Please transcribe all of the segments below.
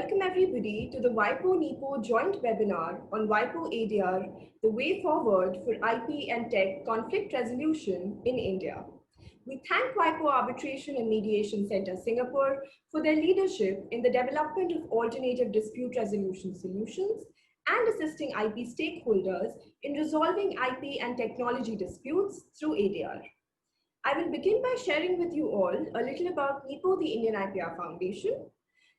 welcome everybody to the WIPO-NIPO joint webinar on WIPO ADR, the way forward for IP and tech conflict resolution in India. We thank WIPO Arbitration and Mediation Center Singapore for their leadership in the development of alternative dispute resolution solutions and assisting IP stakeholders in resolving IP and technology disputes through ADR. I will begin by sharing with you all a little about NIPO, the Indian IPR Foundation.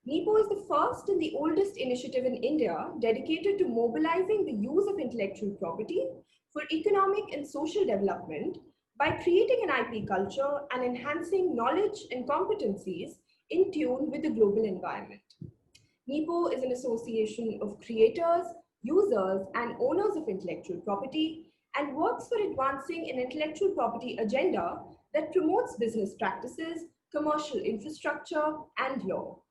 NIPO is the first and the oldest initiative in India dedicated to mobilizing the use of intellectual property for economic and social development by creating an IP culture and enhancing knowledge and competencies in tune with the global environment. NIPO is an association of creators, users, and owners of intellectual property and works for advancing an intellectual property agenda that promotes business practices, commercial infrastructure, and law.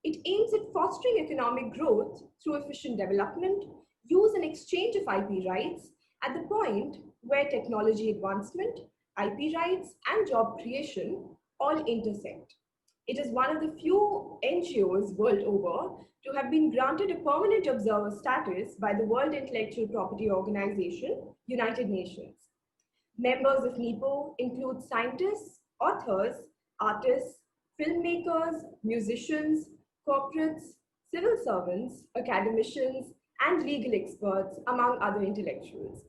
It aims at fostering economic growth through efficient development, use and exchange of IP rights at the point where technology advancement, IP rights, and job creation all intersect. It is one of the few NGOs world over to have been granted a permanent observer status by the World Intellectual Property Organization, United Nations. Members of NIPO include scientists, authors, artists, filmmakers, musicians, corporates, civil servants, academicians, and legal experts, among other intellectuals.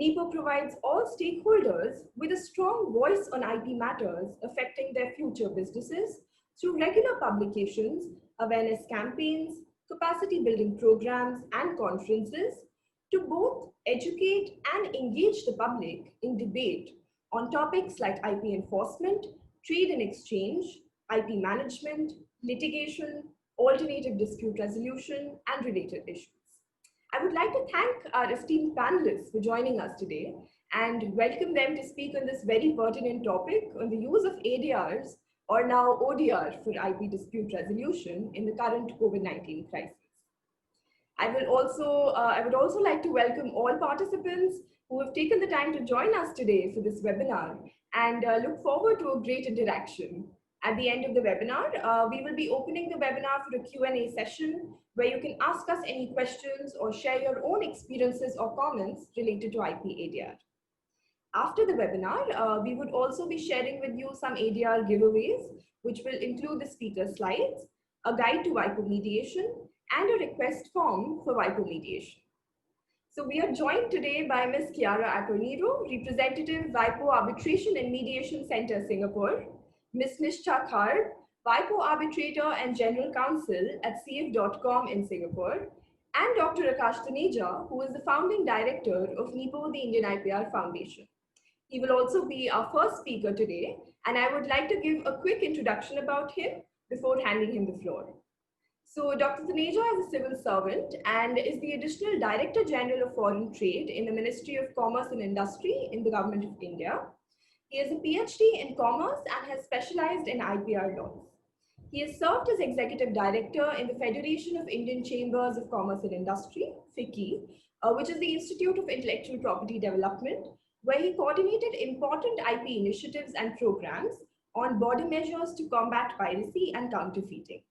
NIPO provides all stakeholders with a strong voice on IP matters affecting their future businesses through regular publications, awareness campaigns, capacity building programs, and conferences to both educate and engage the public in debate on topics like IP enforcement, trade and exchange, IP management, litigation, alternative dispute resolution, and related issues. I would like to thank our esteemed panelists for joining us today and welcome them to speak on this very pertinent topic on the use of ADRs, or now ODR, for IP dispute resolution in the current COVID-19 crisis. I would also like to welcome all participants who have taken the time to join us today for this webinar and look forward to a great interaction. At the end of the webinar, we will be opening the webinar for a Q&A session where you can ask us any questions or share your own experiences or comments related to IP ADR. After the webinar, we would also be sharing with you some ADR giveaways, which will include the speaker slides, a guide to WIPO mediation, and a request form for WIPO mediation. So we are joined today by Ms. Chiara Accornero, representative WIPO Arbitration and Mediation Center, Singapore, Ms. Nishtha Kharb, WIPO Arbitrator and General Counsel at Sieve.com in Singapore, and Dr. Akash Taneja, who is the founding director of NIPO, the Indian IPR Foundation. He will also be our first speaker today, and I would like to give a quick introduction about him before handing him the floor. So Dr. Taneja is a civil servant and is the Additional Director General of Foreign Trade in the Ministry of Commerce and Industry in the Government of India. He has a PhD in commerce and has specialized in IPR laws. He has served as Executive Director in the Federation of Indian Chambers of Commerce and Industry, FICCI, which is the Institute of Intellectual Property Development, where he coordinated important IP initiatives and programs on border measures to combat piracy and counterfeiting.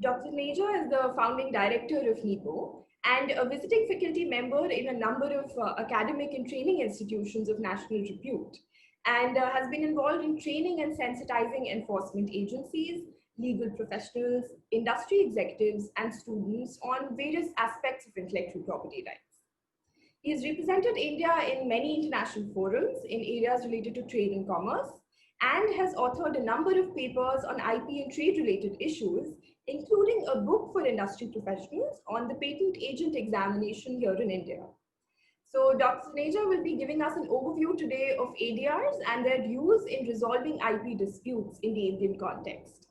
Dr. Taneja is the founding director of NIPO and a visiting faculty member in a number of academic and training institutions of national repute, and has been involved in training and sensitizing enforcement agencies, legal professionals, industry executives, and students on various aspects of intellectual property rights. He has represented India in many international forums in areas related to trade and commerce, and has authored a number of papers on IP and trade-related issues, including a book for industry professionals on the patent agent examination here in India. So Dr. Taneja will be giving us an overview today of ADRs and their use in resolving IP disputes in the Indian context.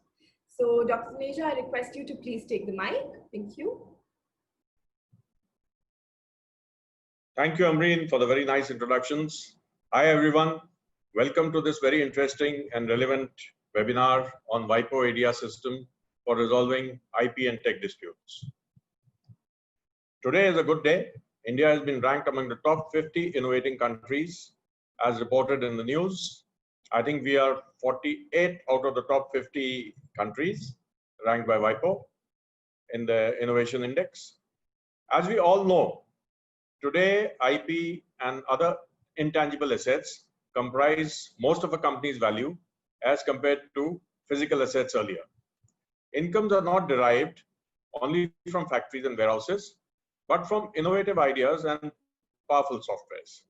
So Dr. Taneja, I request you to please take the mic. Thank you. Thank you, Amreen, for the very nice introductions. Hi, everyone. Welcome to this very interesting and relevant webinar on WIPO ADR system for resolving IP and tech disputes. Today is a good day. India has been ranked among the top 50 innovating countries as reported in the news. I think we are 48 out of the top 50 countries ranked by WIPO. in the innovation index. As we all know, today IP and other intangible assets comprise most of a company's value as compared to physical assets earlier. Incomes are not derived only from factories and warehouses, but from innovative ideas and powerful softwares.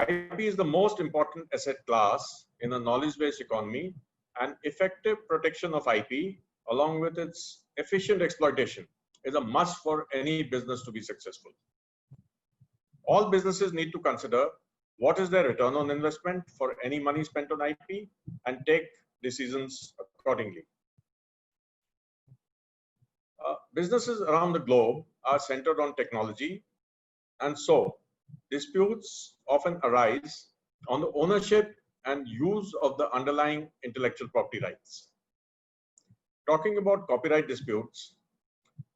IP is the most important asset class in a knowledge-based economy, and effective protection of IP, along with its efficient exploitation, is a must for any business to be successful. All businesses need to consider what is their return on investment for any money spent on IP and take decisions accordingly. Businesses around the globe are centered on technology, and so disputes often arise on the ownership and use of the underlying intellectual property rights. Talking about copyright disputes,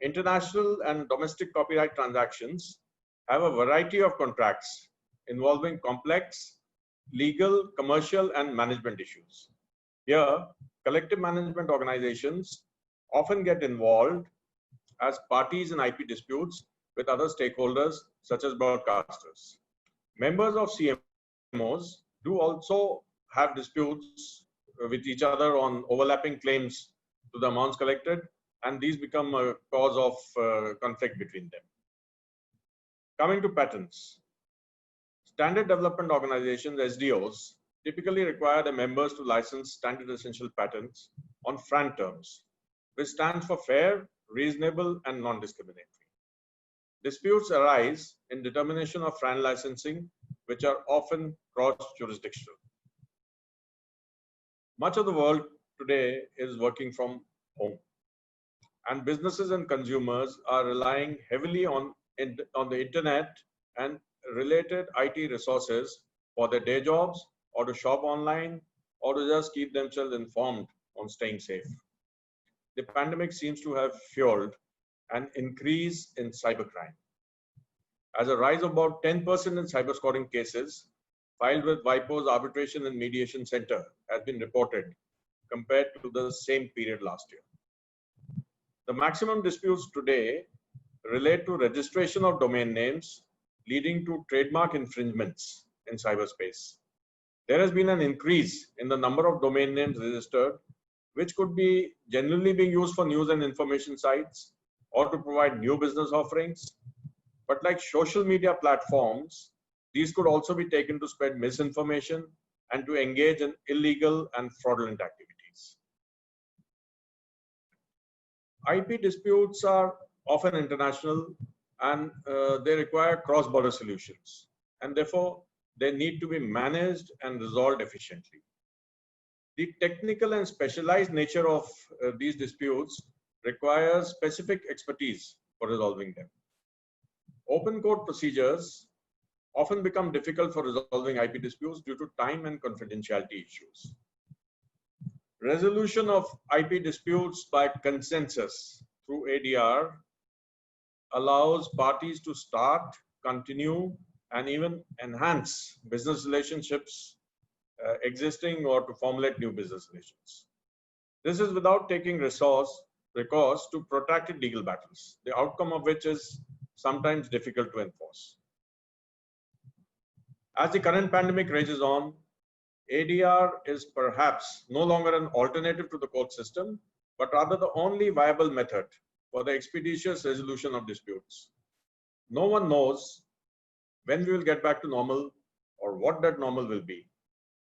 international and domestic copyright transactions have a variety of contracts involving complex legal, commercial, and management issues. Here, collective management organizations often get involved as parties in IP disputes with other stakeholders such as broadcasters. Members of CMOs do also have disputes with each other on overlapping claims to the amounts collected, and these become a cause of conflict between them. Coming to patents, standard development organizations, SDOs, typically require the members to license standard essential patents on FRAN terms, which stands for fair, reasonable, and non-discriminatory. Disputes arise in determination of FRAN licensing, which are often cross-jurisdictional. Much of the world today is working from home, and businesses and consumers are relying heavily on the internet and related IT resources for their day jobs, or to shop online, or to just keep themselves informed on staying safe. The pandemic seems to have fueled an increase in cybercrime, as a rise of about 10% in cyberscoring cases filed with WIPO's Arbitration and Mediation Center has been reported compared to the same period last year. The maximum disputes today relate to registration of domain names, leading to trademark infringements in cyberspace. There has been an increase in the number of domain names registered, which could be genuinely being used for news and information sites or to provide new business offerings. But like social media platforms, these could also be taken to spread misinformation and to engage in illegal and fraudulent activities. IP disputes are often international, and they require cross-border solutions, and therefore they need to be managed and resolved efficiently. The technical and specialized nature of these disputes requires specific expertise for resolving them. Open court procedures often become difficult for resolving IP disputes due to time and confidentiality issues. Resolution of IP disputes by consensus through ADR allows parties to start, continue, and even enhance business relationships existing or to formulate new business relations. This is without taking recourse to protracted legal battles, the outcome of which is sometimes difficult to enforce. As the current pandemic rages on, ADR is perhaps no longer an alternative to the court system, but rather the only viable method for the expeditious resolution of disputes. No one knows when we will get back to normal or what that normal will be.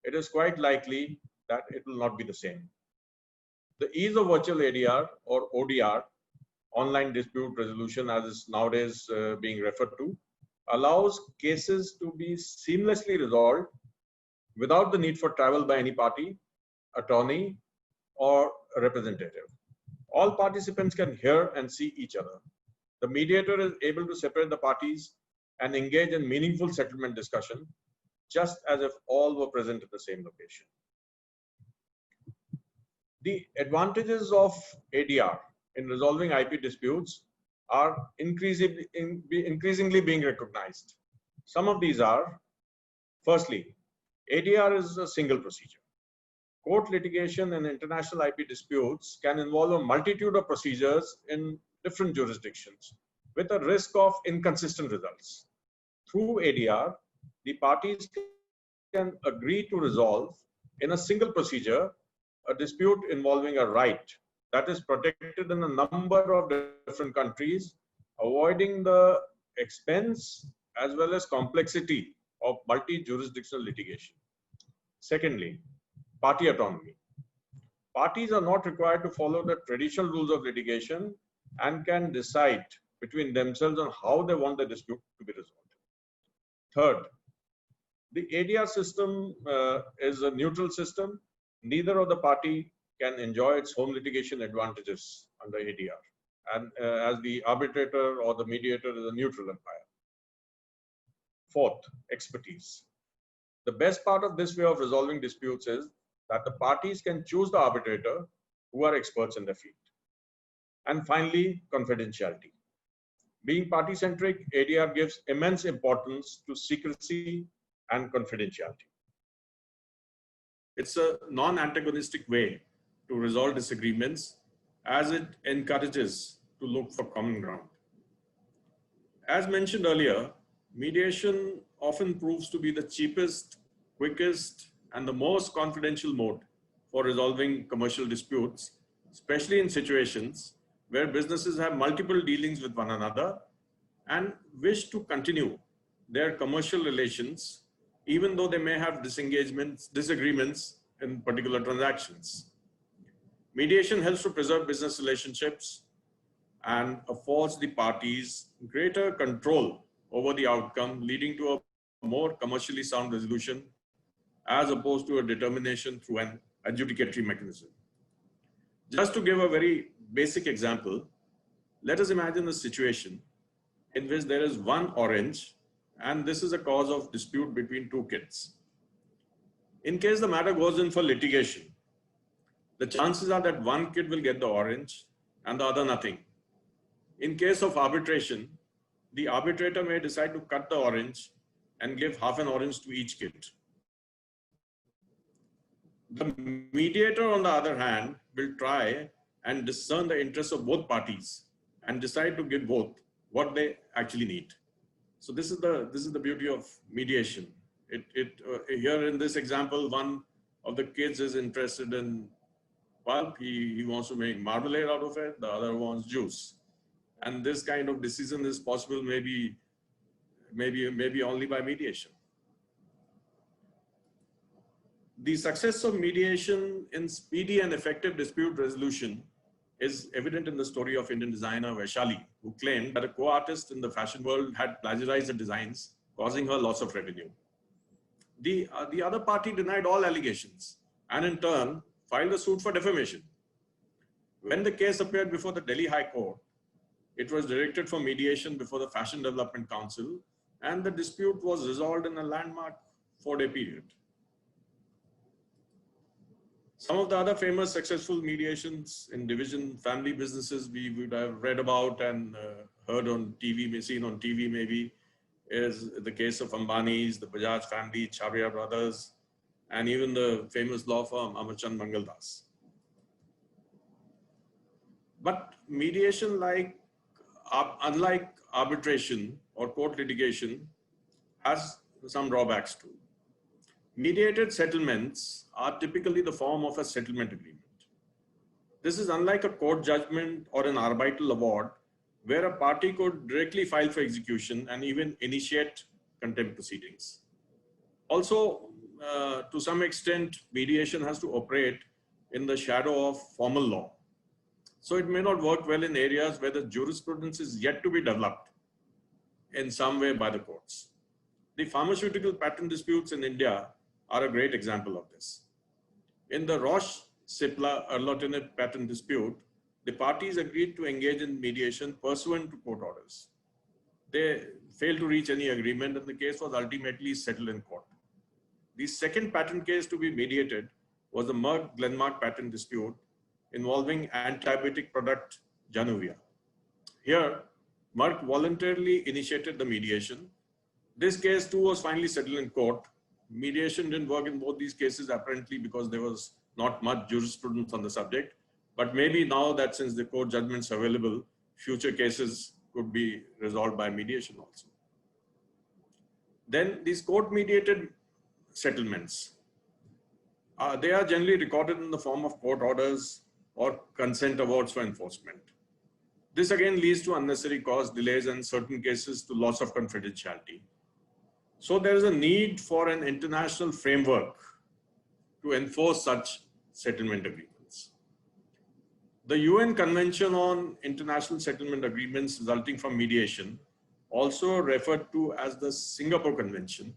It is quite likely that it will not be the same. The ease of virtual ADR or ODR, online dispute resolution as is nowadays being referred to, allows cases to be seamlessly resolved without the need for travel by any party, attorney, or representative. All participants can hear and see each other. The mediator is able to separate the parties and engage in meaningful settlement discussion, just as if all were present at the same location. The advantages of ADR in resolving IP disputes are increasingly being recognized. Some of these are, firstly, ADR is a single procedure. Court litigation and international IP disputes can involve a multitude of procedures in different jurisdictions with a risk of inconsistent results. Through ADR, the parties can agree to resolve in a single procedure a dispute involving a right that is protected in a number of different countries, avoiding the expense as well as complexity of multi-jurisdictional litigation. Secondly, party autonomy. Parties are not required to follow the traditional rules of litigation and can decide between themselves on how they want the dispute to be resolved. Third, the ADR system is a neutral system. Neither of the party can enjoy its home litigation advantages under ADR, and as the arbitrator or the mediator is a neutral umpire. Fourth, expertise. The best part of this way of resolving disputes is that the parties can choose the arbitrator who are experts in their field. And finally, confidentiality. Being party-centric, ADR gives immense importance to secrecy and confidentiality. It's a non-antagonistic way to resolve disagreements as it encourages to look for common ground. As mentioned earlier, mediation often proves to be the cheapest, quickest, and the most confidential mode for resolving commercial disputes, especially in situations where businesses have multiple dealings with one another and wish to continue their commercial relations, even though they may have disagreements in particular transactions. Mediation helps to preserve business relationships and affords the parties greater control over the outcome, leading to a more commercially sound resolution as opposed to a determination through an adjudicatory mechanism. Just to give a very basic example, let us imagine a situation in which there is one orange and this is a cause of dispute between two kids. In case the matter goes in for litigation, the chances are that one kid will get the orange and the other nothing. In case of arbitration, the arbitrator may decide to cut the orange and give half an orange to each kid. The mediator, on the other hand, will try and discern the interests of both parties and decide to give both what they actually need. So this is the beauty of mediation. Here in this example, one of the kids is interested in pulp. He wants to make marmalade out of it. The other wants juice. And this kind of decision is possible maybe only by mediation. The success of mediation in speedy and effective dispute resolution is evident in the story of Indian designer Vaishali, who claimed that a co-artist in the fashion world had plagiarized the designs, causing her loss of revenue. The other party denied all allegations and in turn filed a suit for defamation. When the case appeared before the Delhi High Court, it was directed for mediation before the Fashion Development Council, and the dispute was resolved in a landmark 4-day period. Some of the other famous successful mediations in division family businesses we would have read about and heard on TV, seen on TV maybe, is the case of Ambani's, the Bajaj family, Chabria brothers, and even the famous law firm Amarchand Mangaldas. But mediation, unlike arbitration or court litigation, has some drawbacks too. Mediated settlements are typically the form of a settlement agreement. This is unlike a court judgment or an arbitral award, where a party could directly file for execution and even initiate contempt proceedings. Also, to some extent, mediation has to operate in the shadow of formal law. So it may not work well in areas where the jurisprudence is yet to be developed in some way by the courts. The pharmaceutical patent disputes in India are a great example of this. In the Roche-Cipla erlotinib patent dispute, the parties agreed to engage in mediation pursuant to court orders. They failed to reach any agreement and the case was ultimately settled in court. The second patent case to be mediated was the Merck-Glenmark patent dispute involving antibiotic product Januvia. Here, Merck voluntarily initiated the mediation. This case too was finally settled in court. Mediation didn't work in both these cases apparently because there was not much jurisprudence on the subject. But maybe now that since the court judgments are available, future cases could be resolved by mediation also. Then these court-mediated settlements, they are generally recorded in the form of court orders or consent awards for enforcement. This again leads to unnecessary cost, delays, and in certain cases to loss of confidentiality. So there is a need for an international framework to enforce such settlement agreements. The UN Convention on International Settlement Agreements resulting from mediation, also referred to as the Singapore Convention,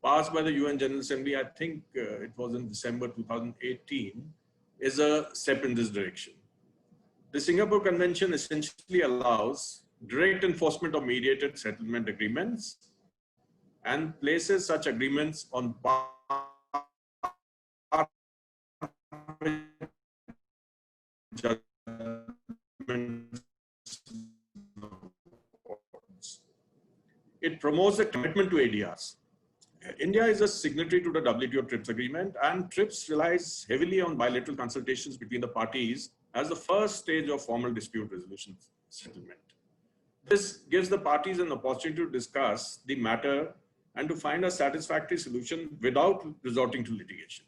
passed by the UN General Assembly, I think it was in December 2018, is a step in this direction. The Singapore Convention essentially allows direct enforcement of mediated settlement agreements and places such agreements on par judgments. It promotes a commitment to ADRs. India is a signatory to the WTO TRIPS agreement, and TRIPS relies heavily on bilateral consultations between the parties as the first stage of formal dispute resolution settlement. This gives the parties an opportunity to discuss the matter and to find a satisfactory solution without resorting to litigation.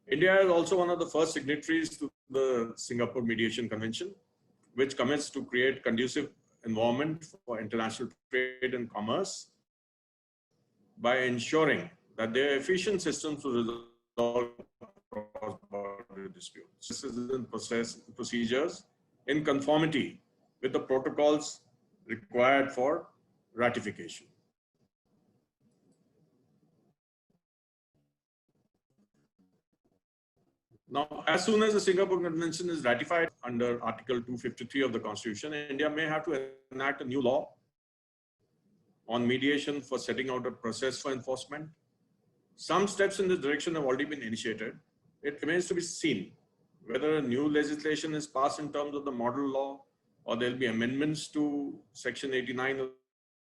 India is also one of the first signatories to the Singapore Mediation Convention, which commits to create conducive environment for international trade and commerce by ensuring that there are efficient systems to resolve cross-border disputes. Citizen procedures in conformity with the protocols required for ratification. Now, as soon as the Singapore Convention is ratified under Article 253 of the Constitution, India may have to enact a new law on mediation for setting out a process for enforcement. Some steps in this direction have already been initiated. It remains to be seen whether a new legislation is passed in terms of the model law, or there'll be amendments to Section 89 of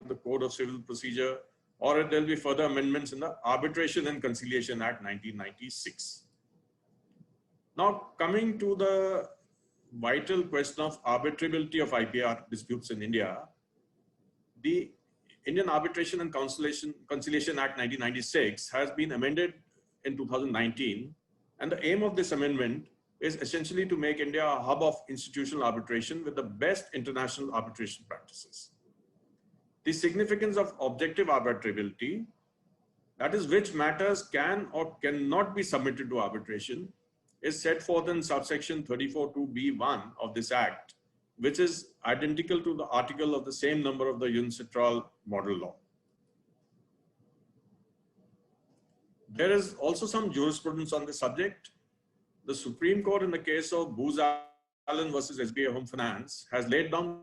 the Code of Civil Procedure, or there'll be further amendments in the Arbitration and Conciliation Act 1996. Now, coming to the vital question of arbitrability of IPR disputes in India, the Indian Arbitration and Conciliation Act 1996 has been amended in 2019, and the aim of this amendment is essentially to make India a hub of institutional arbitration with the best international arbitration practices. The significance of objective arbitrability, that is, which matters can or cannot be submitted to arbitration, is set forth in subsection 34(2)(b)(1) of this Act, which is identical to the article of the same number of the UNCITRAL model law. There is also some jurisprudence on this subject. The Supreme Court in the case of Booz Allen versus SBI Home Finance has laid down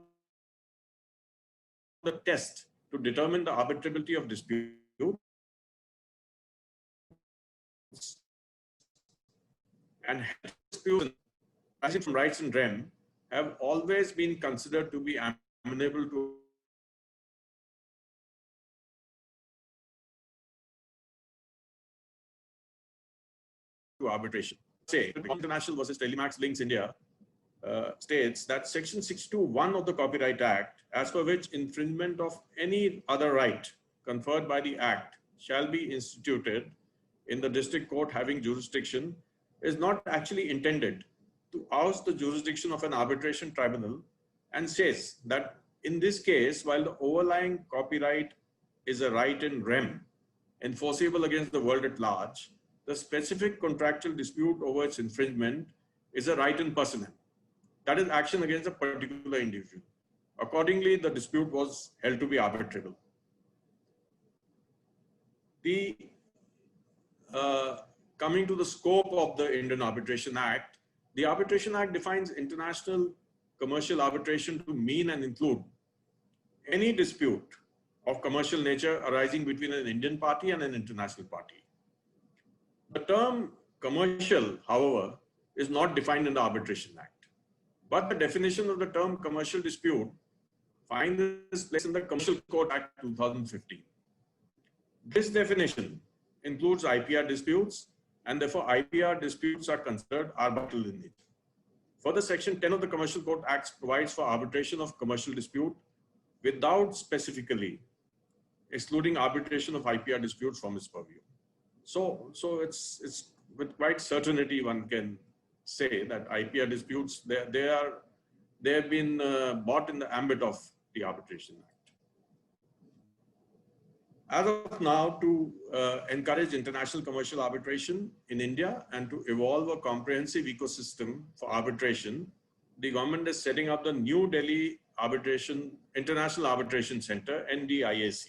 the test to determine the arbitrability of disputes, and disputes arising from rights in rem have always been considered to be amenable to arbitration. Say, International versus Telemax Links India states that Section 621 of the Copyright Act, as per which infringement of any other right conferred by the Act shall be instituted in the district court having jurisdiction, is not actually intended to oust the jurisdiction of an arbitration tribunal, and says that in this case, while the overlying copyright is a right in rem enforceable against the world at large, the specific contractual dispute over its infringement is a right in personam, that is, action against a particular individual. Accordingly, the dispute was held to be arbitrable. Coming to the scope of the Indian Arbitration Act, the Arbitration Act defines international commercial arbitration to mean and include any dispute of commercial nature arising between an Indian party and an international party. The term commercial, however, is not defined in the Arbitration Act, but the definition of the term commercial dispute finds its place in the Commercial Court Act 2015. This definition includes IPR disputes, and therefore IPR disputes are considered arbitral in nature. Further, Section 10 of the Commercial Court Act provides for arbitration of commercial dispute without specifically excluding arbitration of IPR disputes from its purview. So it's with quite certainty one can say that IPR disputes, they have been brought in the ambit of the Arbitration Act. As of now, to encourage international commercial arbitration in India and to evolve a comprehensive ecosystem for arbitration, the government is setting up the New Delhi International Arbitration Center, NDIAC,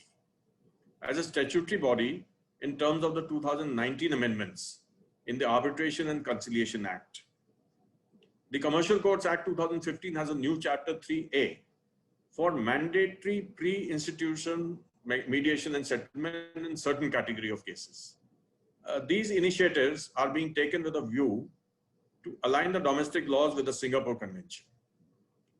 as a statutory body in terms of the 2019 amendments in the Arbitration and Conciliation Act. The Commercial Courts Act 2015 has a new Chapter 3A for mandatory pre-institution mediation and settlement in certain category of cases. These initiatives are being taken with a view to align the domestic laws with the Singapore Convention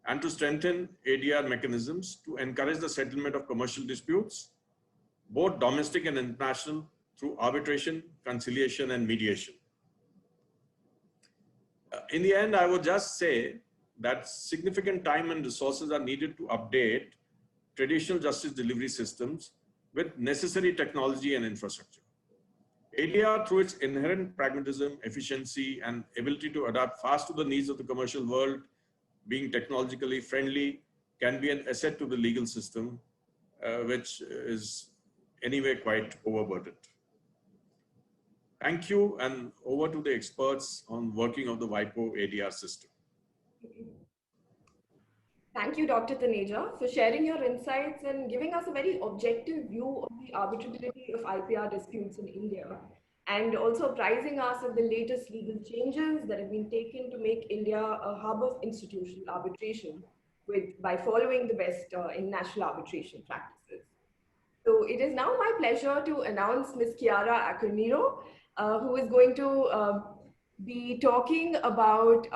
and to strengthen ADR mechanisms to encourage the settlement of commercial disputes, both domestic and international, through arbitration, conciliation, and mediation. In the end, I would just say that significant time and resources are needed to update traditional justice delivery systems with necessary technology and infrastructure. ADR, through its inherent pragmatism, efficiency, and ability to adapt fast to the needs of the commercial world, being technologically friendly, can be an asset to the legal system, which is anyway quite overburdened. Thank you, and over to the experts on working of the WIPO ADR system. Thank you, Dr. Taneja, for sharing your insights and giving us a very objective view of the arbitrability of IPR disputes in India, and also apprising us of the latest legal changes that have been taken to make India a hub of institutional arbitration by following the best international arbitration practices. So it is now my pleasure to announce Ms. Chiara Accornero, who is going to be talking about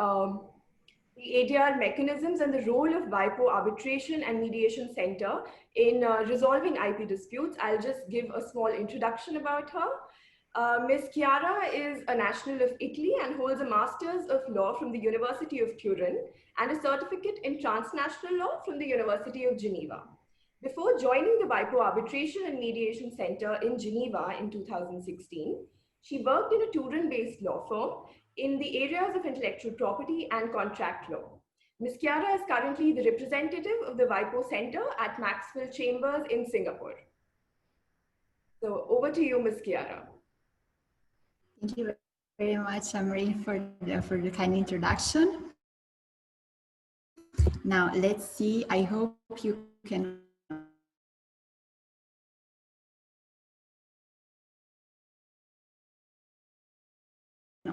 the ADR mechanisms and the role of WIPO Arbitration and Mediation Center in resolving IP disputes. I'll just give a small introduction about her. Ms. Chiara is a national of Italy and holds a Master's of Law from the University of Turin and a certificate in transnational law from the University of Geneva. Before joining the WIPO Arbitration and Mediation Center in Geneva in 2016, she worked in a Turin-based law firm in the areas of intellectual property and contract law. Ms. Chiara is currently the representative of the WIPO Center at Maxwell Chambers in Singapore. So over to you, Ms. Chiara. Thank you very much, Amreen, for the kind introduction. Now, let's see. I hope you can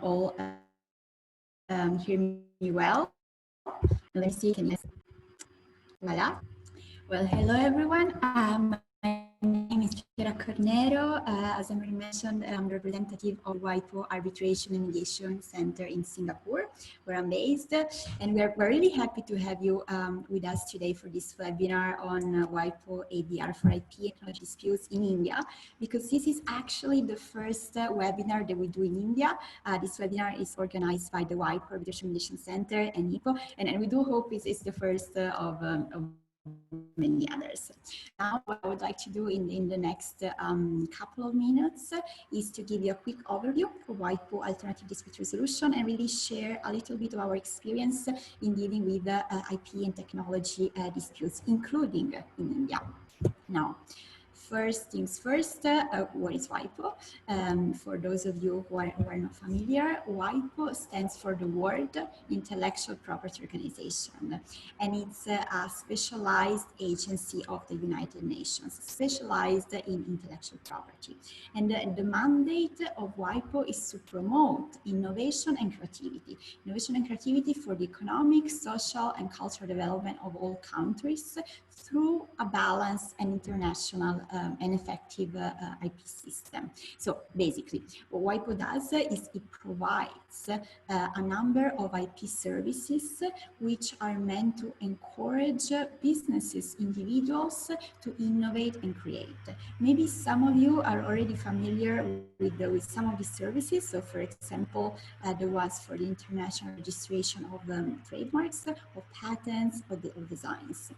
all hear me well. Let me see. Voila. Well, hello everyone. My name is Chiara Accornero. As Amreen mentioned, I'm representative of WIPO Arbitration and Mediation Center in Singapore, where I'm based. And we're really happy to have you with us today for this webinar on WIPO ADR for IP and technology disputes in India, because this is actually the first webinar that we do in India. This webinar is organized by the WIPO Arbitration and Mediation Center and NIPO, and we do hope it's the first of many others. Now, what I would like to do in the next couple of minutes is to give you a quick overview of WIPO alternative dispute resolution and really share a little bit of our experience in dealing with IP and technology disputes, including in India. Now, first things first, what is WIPO? For those of you who are not familiar, WIPO stands for the World Intellectual Property Organization, and it's a specialized agency of the United Nations, specialized in intellectual property. And the mandate of WIPO is to promote innovation and creativity for the economic, social, and cultural development of all countries through a balanced and international an effective IP system. So basically, what WIPO does is it provides a number of IP services which are meant to encourage businesses, individuals to innovate and create. Maybe some of you are already familiar with some of these services. So for example, there was for the international registration of trademarks, of patents, of designs.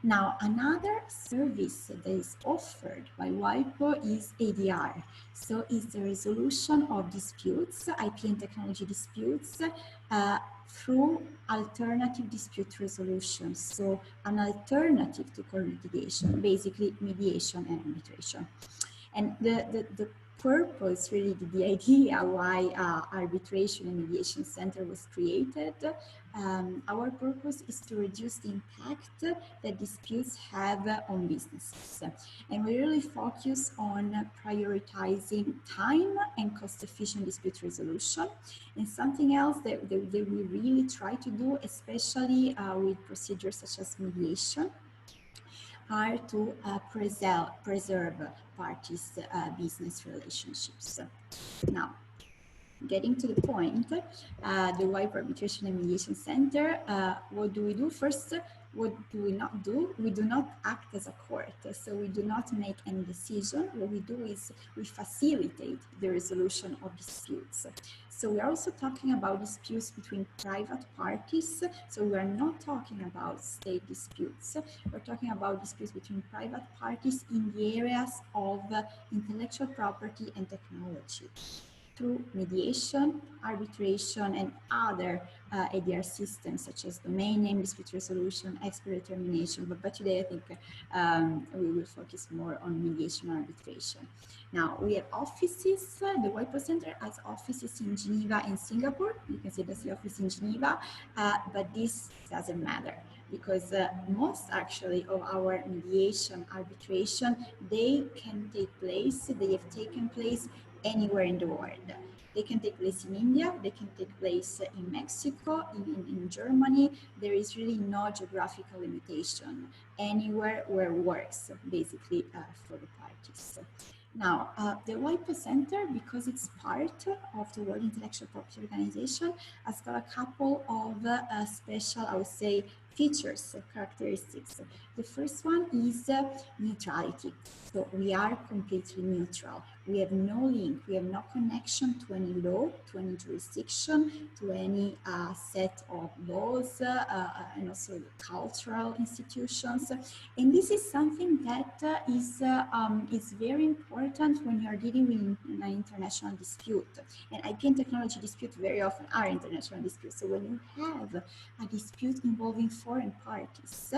Now, another service that is offered by WIPO is ADR. So it's the resolution of disputes, IP and technology disputes, through alternative dispute resolution. So an alternative to court litigation, basically mediation and arbitration. And the purpose, really the idea why Arbitration and Mediation Center was created, our purpose is to reduce the impact that disputes have on businesses. And we really focus on prioritizing time and cost-efficient dispute resolution. And something else that we really try to do, especially with procedures such as mediation, are to preserve parties' business relationships. Now, getting to the point, the WIPO Arbitration and Mediation Center, what do we do? First, what do we not do? We do not act as a court, so we do not make any decision. What we do is we facilitate the resolution of disputes. So we're also talking about disputes between private parties. So we are not talking about state disputes. We're talking about disputes between private parties in the areas of intellectual property and technology, through mediation, arbitration, and other ADR systems such as domain name dispute resolution, expert determination. But today I think we will focus more on mediation and arbitration. Now we have offices, the WIPO Center has offices in Geneva and Singapore. You can see that's the office in Geneva, but this doesn't matter, because most actually of our mediation, arbitration, they can take place, they have taken place anywhere in the world. They can take place in India, they can take place in Mexico, in Germany. There is really no geographical limitation. Anywhere where it works, basically, for the parties. Now, the WIPO Center, because it's part of the World Intellectual Property Organization, has got a couple of special, I would say, features, characteristics. The first one is neutrality. So we are completely neutral. We have no link, we have no connection to any law, to any jurisdiction, to any set of laws, and also cultural institutions. And this is something that is very important when you are dealing with an international dispute. And IP and technology disputes very often are international disputes. So when you have a dispute involving foreign parties,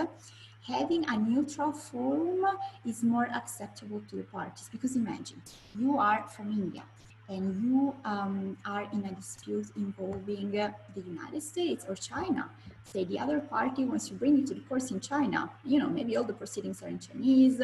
having a neutral forum is more acceptable to the parties, because imagine you are from India and you are in a dispute involving the United States or China. Say the other party wants to bring you to the courts in China. You know, maybe all the proceedings are in Chinese,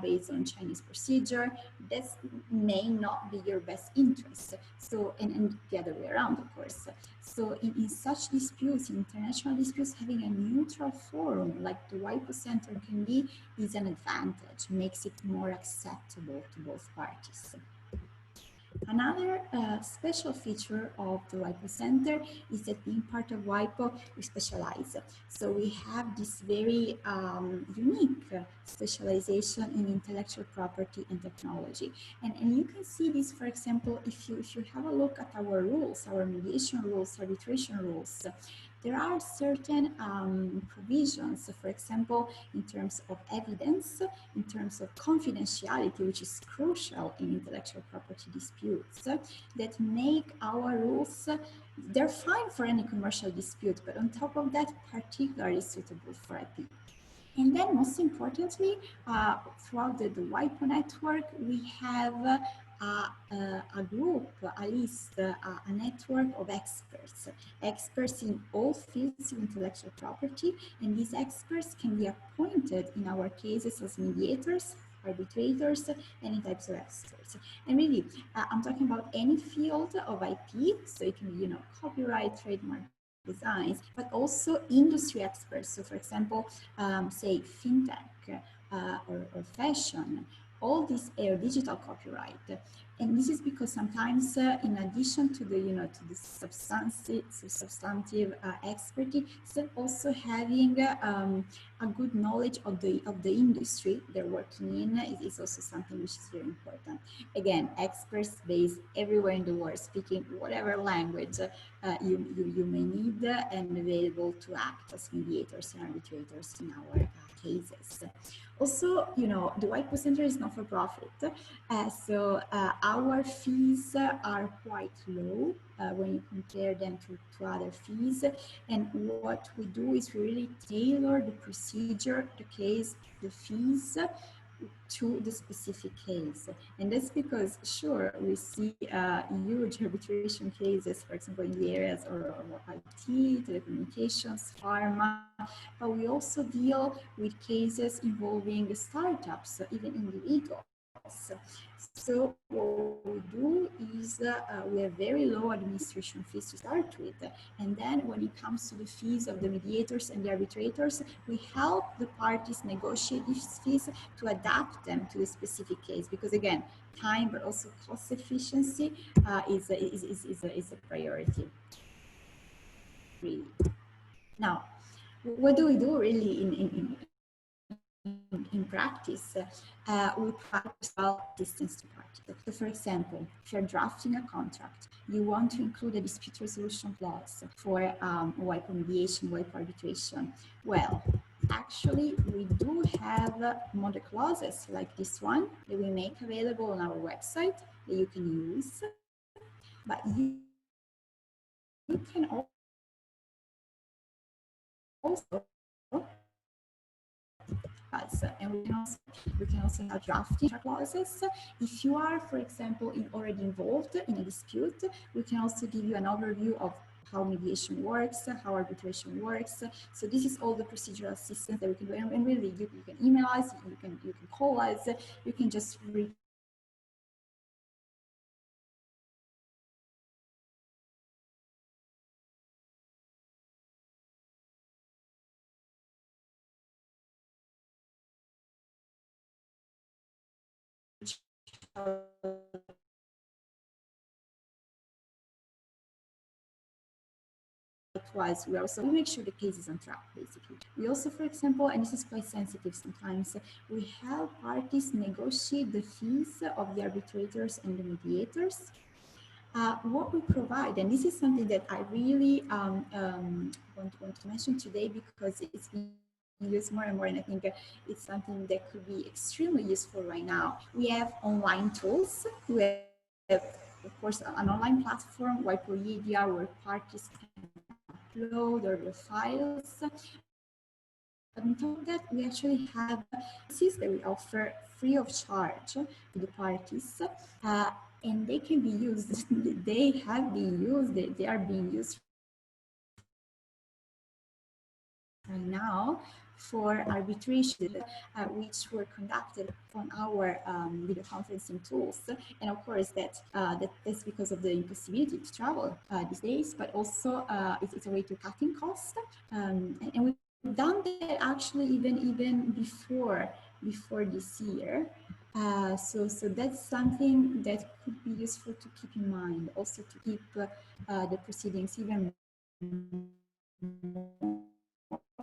based on Chinese procedure. That may not be your best interest. So, and the other way around, of course. So in such disputes, international disputes, having a neutral forum like the WIPO Center can be is an advantage, makes it more acceptable to both parties. Another special feature of the WIPO Center is that being part of WIPO, we specialize. So we have this very unique specialization in intellectual property and technology. And you can see this, for example, if you have a look at our rules, our mediation rules, arbitration rules, there are certain provisions, for example, in terms of evidence, in terms of confidentiality, which is crucial in intellectual property disputes, that make our rules, they're fine for any commercial dispute, but on top of that, particularly suitable for IP. And then most importantly, throughout the WIPO network, we have a group, a list, a network of experts in all fields of intellectual property, and these experts can be appointed in our cases as mediators, arbitrators, any types of experts. And really, I'm talking about any field of IP, so it can be, you know, copyright, trademark, designs, but also industry experts. So for example, say fintech or fashion, all this digital copyright. And this is because sometimes, in addition to the, to the substantive expertise, also having a good knowledge of the industry they're working in is also something which is very important. Again, experts based everywhere in the world, speaking whatever language you may need, and available to act as mediators and arbitrators in our cases. Also, the WIPO Center is not for profit, so our fees are quite low when you compare them to other fees. And what we do is we really tailor the procedure, the case, the fees to the specific case. And that's because, sure, we see huge arbitration cases, for example, in the areas of IT, telecommunications, pharma, but we also deal with cases involving startups, even individuals. So what we do is we have very low administration fees to start with. And then when it comes to the fees of the mediators and the arbitrators, we help the parties negotiate these fees to adapt them to the specific case. Because again, time, but also cost efficiency is a priority. Really. Now, what do we do really in practice? We provide assistance to parties. So for example, if you're drafting a contract, you want to include a dispute resolution clause for WIPO mediation, WIPO arbitration. Well, actually, we do have model clauses like this one that we make available on our website that you can use. But you can also and we can also have drafting clauses. If you are, for example, already involved in a dispute, we can also give you an overview of how mediation works, how arbitration works. So this is all the procedural assistance that we can do. And really, you can email us, you can call us, you can just reach Likewise, we make sure the case is on track, basically. We also, for example, and this is quite sensitive sometimes, we have parties negotiate the fees of the arbitrators and the mediators. What we provide, and this is something that I really want to mention today because it's being used more and more, and I think it's something that could be extremely useful right now. We have online tools. We have, of course, an online platform, WIPO ADR, where parties can upload or the files. But on top of that, we actually have services that we offer free of charge to the parties, and they can be used. They have been used. They are being used right now for arbitration, which were conducted on our video conferencing tools. And of course, that's because of the impossibility to travel these days, but also it's a way to cutting costs. And we've done that actually even before this year. So that's something that could be useful to keep in mind, also to keep the proceedings even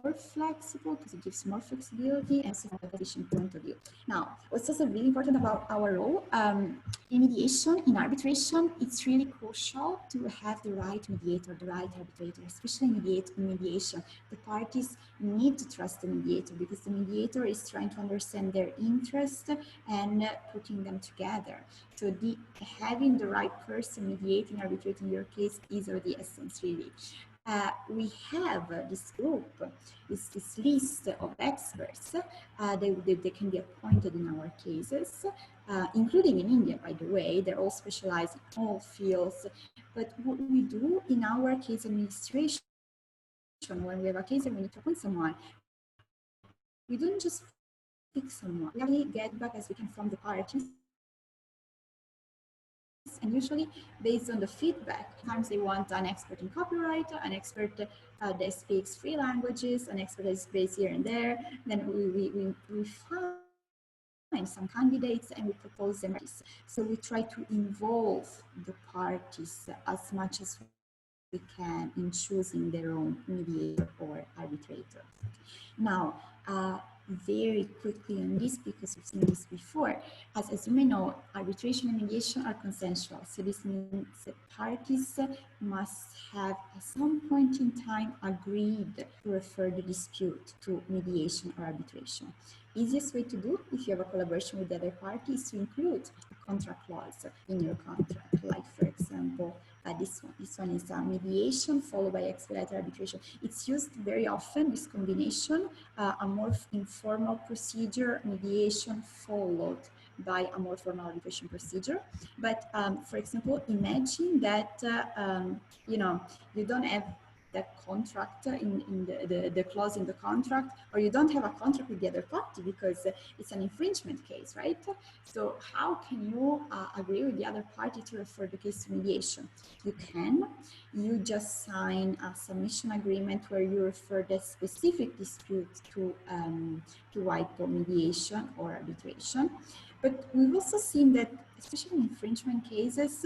more flexible, because it gives more flexibility and from a efficient point of view. Now, what's also really important about our role in mediation, in arbitration, it's really crucial to have the right mediator, the right arbitrator, especially in mediation. The parties need to trust the mediator because the mediator is trying to understand their interest and putting them together. So having the right person mediating, arbitrating your case is of the essence, really. We have this group, this list of experts. They can be appointed in our cases, including in India, by the way. They're all specialized in all fields. But what we do in our case administration, when we have a case and we need to appoint someone, we don't just pick someone. We actually get back as we can from the parties. And usually based on the feedback, sometimes they want an expert in copyright, an expert that speaks 3 languages, an expert that is based here and there. Then we find and some candidates, and we propose them. So we try to involve the parties as much as we can in choosing their own mediator or arbitrator. Now, very quickly on this, because we've seen this before, as you may know, arbitration and mediation are consensual. So this means that parties must have at some point in time agreed to refer the dispute to mediation or arbitration. Easiest way to do, if you have a collaboration with the other party, is to include a contract clause in your contract. Like, for example, this one is mediation followed by expedited arbitration. It's used very often, this combination, a more informal procedure, mediation followed by a more formal arbitration procedure. But for example, imagine that you know, you don't have that contract in the clause in the contract, or you don't have a contract with the other party because it's an infringement case, right? So how can you agree with the other party to refer the case to mediation? You can. You just sign a submission agreement where you refer the specific dispute to WIPO mediation or arbitration. But we've also seen that, especially in infringement cases,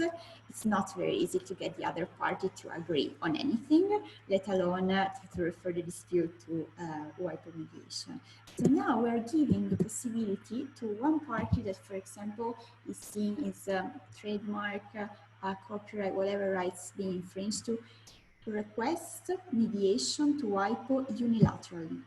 it's not very easy to get the other party to agree on anything, let alone to refer the dispute to WIPO mediation. So now we're giving the possibility to one party that, for example, is seen as trademark, copyright, whatever rights being infringed to request mediation to WIPO unilaterally.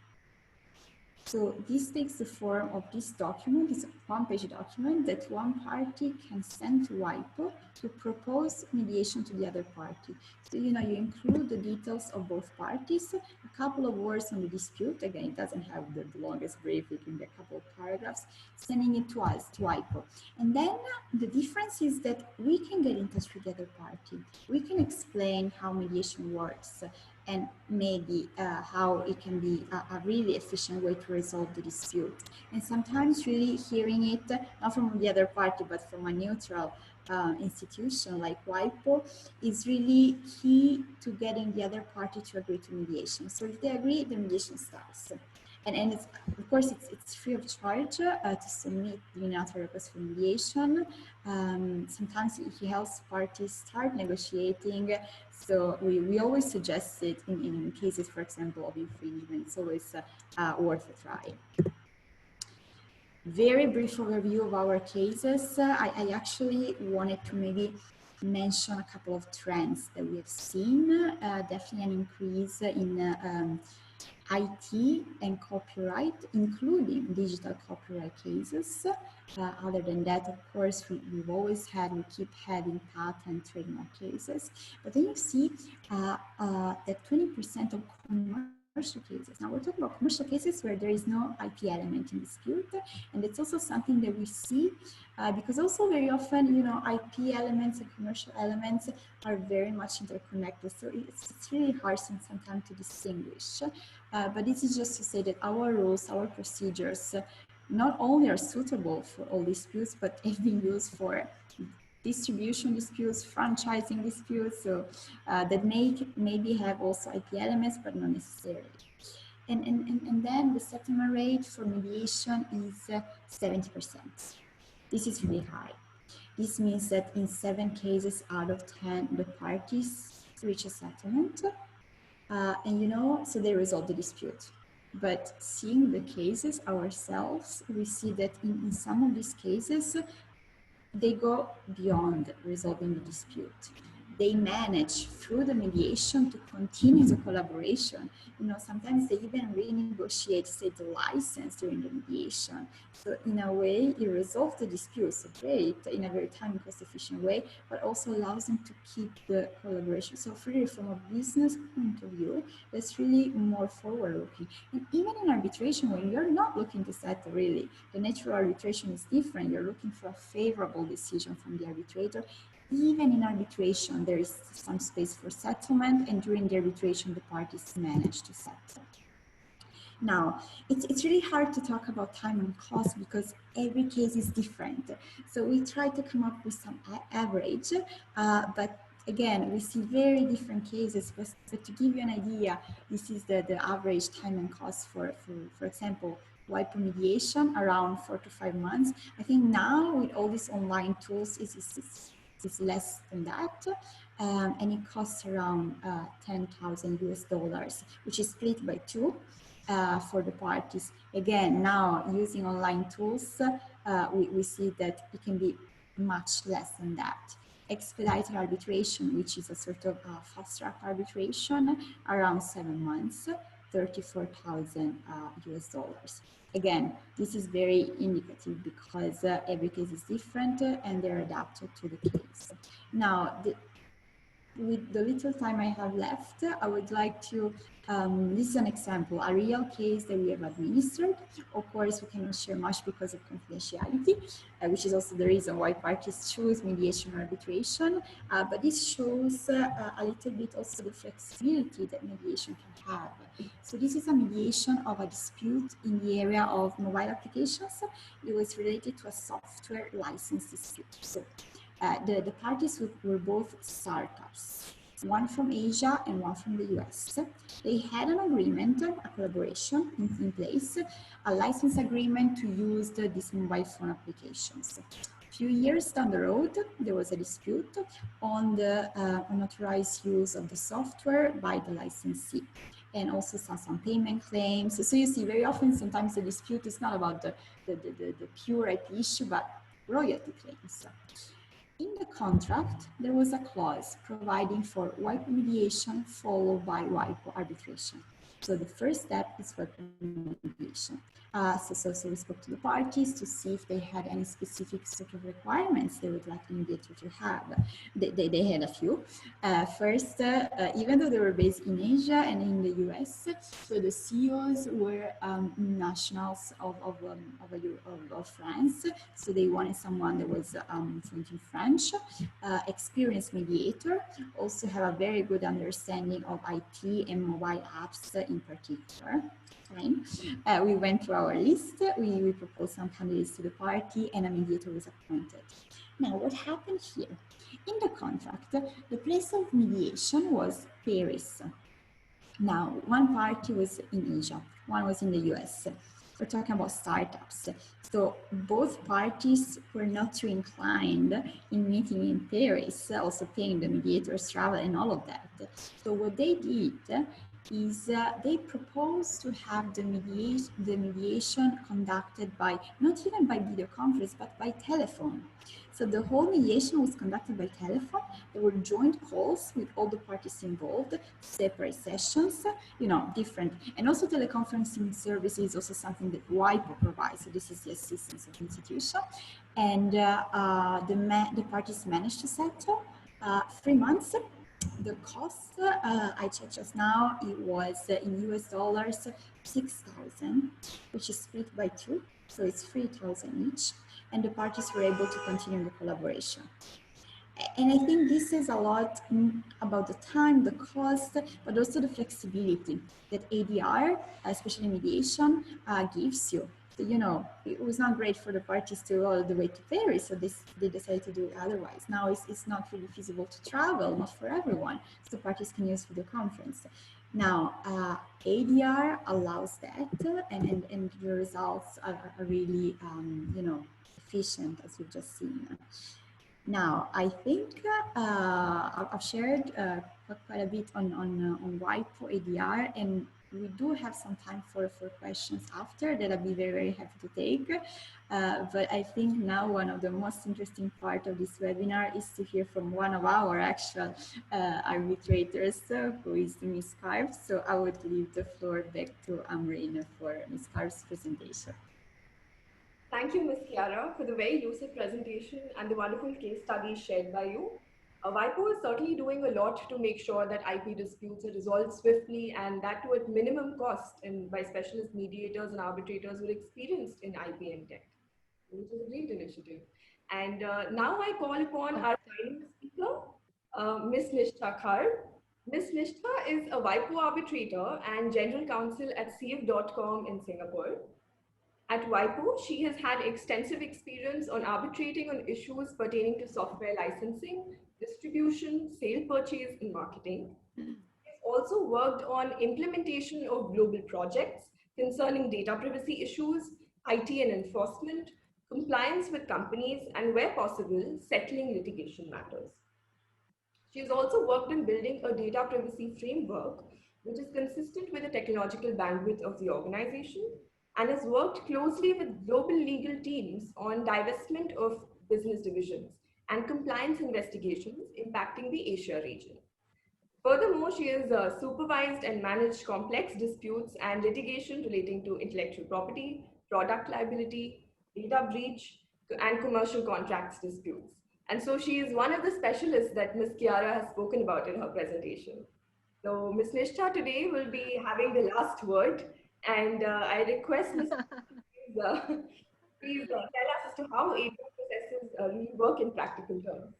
So this takes the form of this document. It's a one-page document that one party can send to WIPO to propose mediation to the other party. So, you know, you include the details of both parties, a couple of words on the dispute. Again, it doesn't have the longest brief, it can be a couple of paragraphs, sending it to us, to WIPO. And then the difference is that we can get in touch with the other party. We can explain how mediation works, and maybe how it can be a really efficient way to resolve the dispute. And sometimes really hearing it, not from the other party, but from a neutral institution like WIPO, is really key to getting the other party to agree to mediation. So if they agree, the mediation starts. And it's, of course, it's free of charge to submit the unilateral request for mediation. Sometimes it helps parties start negotiating. So we always suggest it in cases, for example, of infringement. It's always worth a try. Very brief overview of our cases. I actually wanted to maybe mention a couple of trends that we have seen. Definitely an increase in IT and copyright, including digital copyright cases. Other than that, of course, we keep having patent trademark cases. But then you see that 20% of commercial cases. Now we're talking about commercial cases where there is no IP element in dispute, and it's also something that we see because also very often, you know, IP elements and commercial elements are very much interconnected. So it's really hard sometimes to distinguish. But this is just to say that our rules, our procedures, not only are suitable for all disputes, but have been used for distribution disputes, franchising disputes, so that maybe have also IP elements, but not necessarily. And then the settlement rate for mediation is 70%. This is really high. This means that in 7 cases out of 10, the parties reach a settlement. And you know, so they resolve the dispute. But seeing the cases ourselves, we see that in some of these cases, they go beyond resolving the dispute. They manage through the mediation to continue the collaboration. You know, sometimes they even renegotiate, say, the license during the mediation. So in a way, you resolve the dispute, so great, in a very time and cost efficient way, but also allows them to keep the collaboration. So really from a business point of view, that's really more forward looking. And even in arbitration, when you're not looking to settle really, the nature of arbitration is different. You're looking for a favorable decision from the arbitrator. Even in arbitration, there is some space for settlement, and during the arbitration, the parties manage to settle. Now, it's really hard to talk about time and cost because every case is different. So we try to come up with some average, but again, we see very different cases. But to give you an idea, this is the average time and cost for example, WIPO mediation around 4 to 5 months. I think now with all these online tools is less than that. And it costs around 10,000 US dollars, which is split by two for the parties. Again, now using online tools, we see that it can be much less than that. Expedited arbitration, which is a sort of fast track arbitration, around 7 months, 34,000 US dollars. Again, this is very indicative because every case is different and they're adapted to the case. Now, with the little time I have left, I would like to, this is an example, a real case that we have administered. Of course, we cannot share much because of confidentiality, which is also the reason why parties choose mediation or arbitration. But this shows a little bit also the flexibility that mediation can have. So this is a mediation of a dispute in the area of mobile applications. It was related to a software license dispute. So the parties were both startups, one from Asia and one from the US. They had an agreement, a collaboration in place, a license agreement to use these mobile phone applications. A few years down the road, there was a dispute on the unauthorized use of the software by the licensee, and also some payment claims. So you see, very often, sometimes the dispute is not about the pure IP issue, but royalty claims. In the contract, there was a clause providing for WIPO mediation followed by WIPO arbitration. So the first step is WIPO mediation. So we spoke to the parties to see if they had any specific sort of requirements they would like the mediator to have. They had a few. First, even though they were based in Asia and in the US, so the CEOs were nationals of France. So they wanted someone that was fluent in French, experienced mediator, also have a very good understanding of IT and mobile apps in particular. Fine. We went through our list, we proposed some candidates to the party, and a mediator was appointed. Now, what happened here? In the contract, the place of mediation was Paris. Now, one party was in Asia, one was in the US. We're talking about startups. So both parties were not too inclined in meeting in Paris, also paying the mediator's travel and all of that. So what they did is they proposed to have the mediation conducted by, not even by video conference, but by telephone. So the whole mediation was conducted by telephone. There were joint calls with all the parties involved, separate sessions, you know, different. And also teleconferencing service is also something that WIPO provides. So this is the assistance of the institution. And the parties managed to settle 3 months. The cost, I checked just now, it was in US dollars, 6,000, which is split by two. So it's 3,000 each. And the parties were able to continue the collaboration. And I think this is a lot about the time, the cost, but also the flexibility that ADR, especially mediation, gives you. So, you know, it was not great for the parties to go all the way to Paris, so they decided to do it otherwise. Now it's not really feasible to travel, not for everyone, so parties can use video conference. Now, ADR allows that, and the results are really, you know, efficient, as we've just seen. Now, I think I've shared quite a bit on WIPO ADR, and we do have some time for questions after that I'll be very, very happy to take. But I think now one of the most interesting part of this webinar is to hear from one of our actual arbitrators, who is Ms. Kharb. So I would leave the floor back to Amreen for Ms. Kharb's presentation. Thank you, Ms. Chiara, for the very lucid presentation and the wonderful case studies shared by you. WIPO is certainly doing a lot to make sure that IP disputes are resolved swiftly, and that too at minimum cost, and by specialist mediators and arbitrators who are experienced in IP and tech, which is a great initiative. And now I call upon our final speaker, Ms. Nishtha Kharb. Ms. Nishtha is a WIPO arbitrator and general counsel at Sieve.com in Singapore. At WIPO, she has had extensive experience on arbitrating on issues pertaining to software licensing, distribution, sale, purchase, and marketing. She's also worked on implementation of global projects concerning data privacy issues, IT and enforcement, compliance with companies, and where possible, settling litigation matters. She has also worked in building a data privacy framework which is consistent with the technological bandwidth of the organization and has worked closely with global legal teams on divestment of business divisions and compliance investigations impacting the Asia region. Furthermore, she has supervised and managed complex disputes and litigation relating to intellectual property, product liability, data breach, and commercial contracts disputes. And so she is one of the specialists that Ms. Chiara has spoken about in her presentation. So Ms. Nishtha today will be having the last word, and I request Ms. please, please tell us as to how API processes really work in practical terms.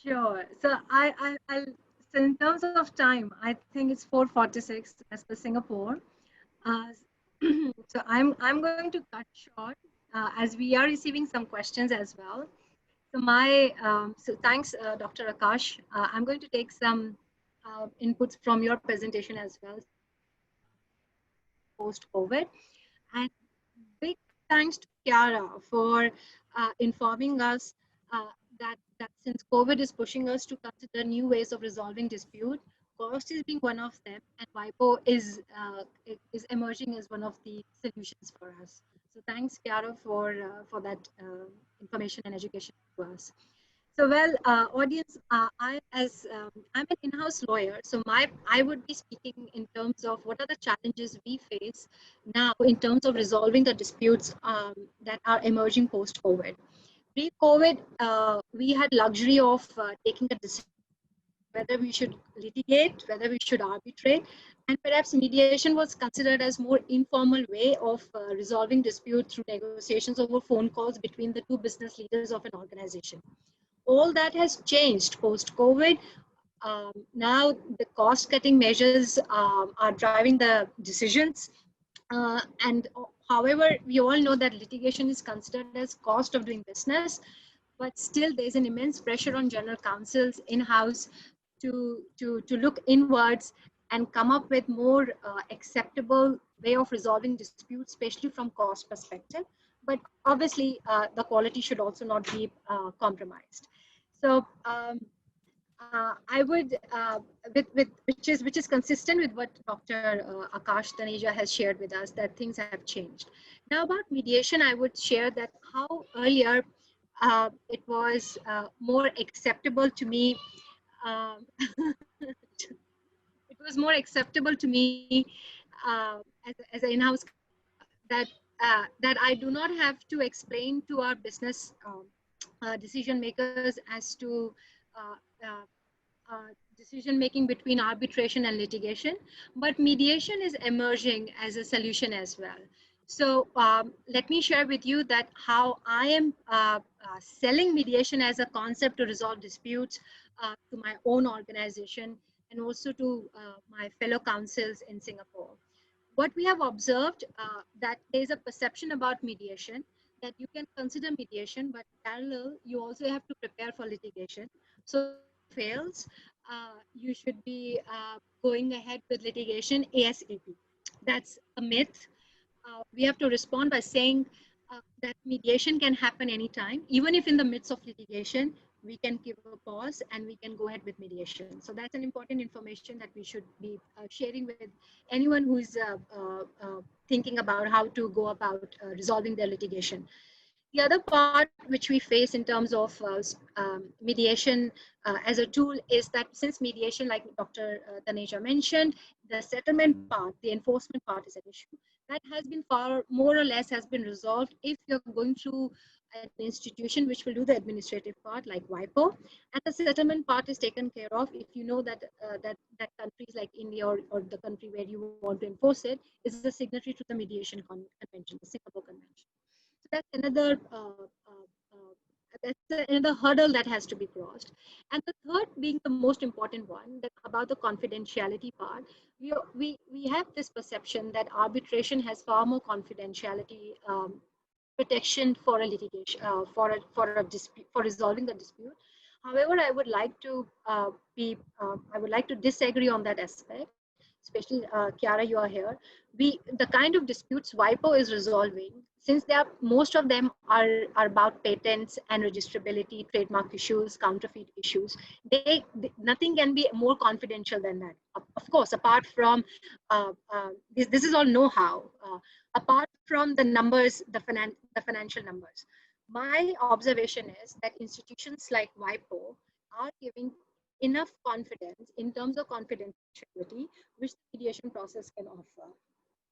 Sure. So so in terms of time, I think it's 4:46 as per Singapore. Uh, so I'm going to cut short as we are receiving some questions as well. So so thanks, Dr. Akash. I'm going to take some inputs from your presentation as well, post-COVID. And big thanks to Chiara for informing us that since COVID is pushing us to consider new ways of resolving dispute, cost is being one of them, and WIPO is emerging as one of the solutions for us. So thanks, Chiara, for that information and education to us. So, well, audience, I'm an in-house lawyer, so I would be speaking in terms of what are the challenges we face now in terms of resolving the disputes that are emerging post-COVID. Pre-COVID, we had luxury of taking a decision whether we should litigate, whether we should arbitrate, and perhaps mediation was considered as more informal way of resolving dispute through negotiations over phone calls between the two business leaders of an organization. All that has changed post-COVID. Now the cost-cutting measures are driving the decisions. And however, we all know that litigation is considered as cost of doing business, but still there's an immense pressure on general counsels in-house to look inwards and come up with more acceptable way of resolving disputes, especially from cost perspective. But obviously, the quality should also not be compromised. So I would, which is consistent with what Dr. Akash Taneja has shared with us, that things have changed. Now about mediation, I would share that how earlier it was more acceptable to me. It was more acceptable to me as an in-house that I do not have to explain to our business decision makers as to decision making between arbitration and litigation, but mediation is emerging as a solution as well. So let me share with you that how I am selling mediation as a concept to resolve disputes to my own organization and also to my fellow counsels in Singapore. What we have observed that there is a perception about mediation that you can consider mediation, but parallel, you also have to prepare for litigation. So fails, you should be going ahead with litigation ASAP. That's a myth. We have to respond by saying that mediation can happen anytime, even if in the midst of litigation, we can give a pause and we can go ahead with mediation. So that's an important information that we should be sharing with anyone who is thinking about how to go about resolving their litigation. The other part which we face in terms of mediation as a tool is that since mediation, like Dr. Taneja mentioned, the settlement part, the enforcement part is an issue that has been more or less has been resolved if you're going through an institution which will do the administrative part like WIPO, and the settlement part is taken care of if you know that that countries like India or the country where you want to enforce it is a signatory to the mediation convention, the Singapore Convention. So that's another hurdle that has to be crossed. And the third being the most important one, that about the confidentiality part, we have this perception that arbitration has far more confidentiality protection for a litigation, for a dispute, for resolving the dispute. However, I would like to disagree on that aspect, especially Chiara, you are here. The kind of disputes WIPO is resolving, since most of them are about patents and registrability, trademark issues, counterfeit issues. Nothing can be more confidential than that. Of course, apart from this is all know-how. Apart from the numbers, the financial numbers, my observation is that institutions like WIPO are giving enough confidence in terms of confidentiality, which the mediation process can offer.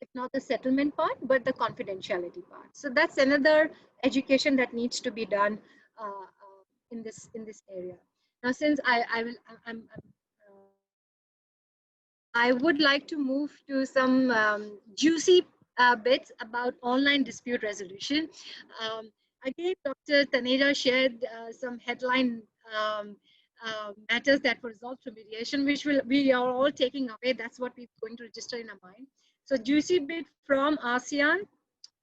If not the settlement part, but the confidentiality part. So that's another education that needs to be done in this area. Now, since I would like to move to some juicy bits about online dispute resolution. Again, Dr. Taneja shared some headline matters that were resolved through mediation, which we are all taking away. That's what we're going to register in our mind. So juicy bit from ASEAN.